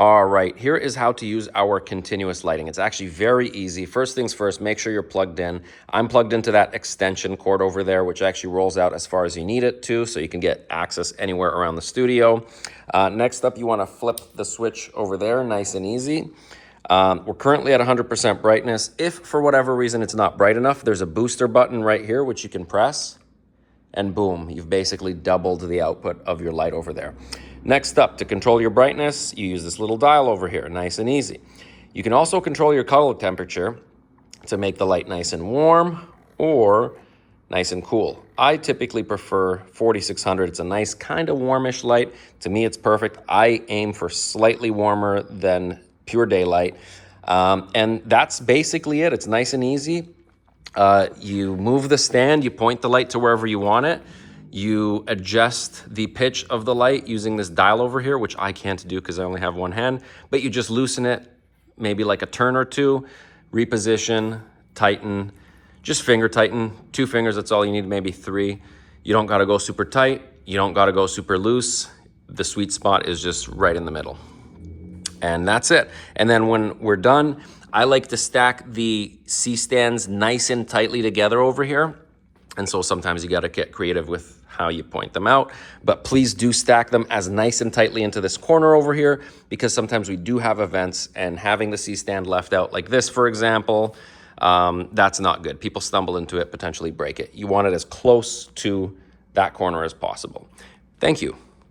All right, here is how to use our continuous lighting. It's actually very easy. First things first, make sure you're plugged in. I'm plugged into that extension cord over there, which actually rolls out as far as you need it to, so you can get access anywhere around the studio. Next up, you want to flip the switch over there, nice and easy. We're currently at 100% brightness. If for whatever reason it's not bright enough, there's a booster button right here, which you can press, and boom, you've basically doubled the output of your light over there. Next up, to control your brightness, you use this little dial over here, nice and easy. You can also control your color temperature to make the light nice and warm or nice and cool. I typically prefer 4600. It's a nice kind of warmish light. To me, it's perfect. I aim for slightly warmer than pure daylight. And that's basically it. It's nice and easy. You move the stand, you point the light to wherever you want it. You adjust the pitch of the light using this dial over here, which I can't do because I only have one hand, but you just loosen it, maybe like a turn or two, reposition, tighten, just finger tighten, 2 fingers, that's all you need, maybe 3. You don't gotta go super tight, you don't gotta go super loose. The sweet spot is just right in the middle. And that's it. And then when we're done, I like to stack the C-stands nice and tightly together over here. And so sometimes you gotta get creative with how you point them out, but please do stack them as nice and tightly into this corner over here, because sometimes we do have events and having the C-stand left out like this, for example, that's not good. People stumble into it, potentially break it. You want it as close to that corner as possible. Thank you.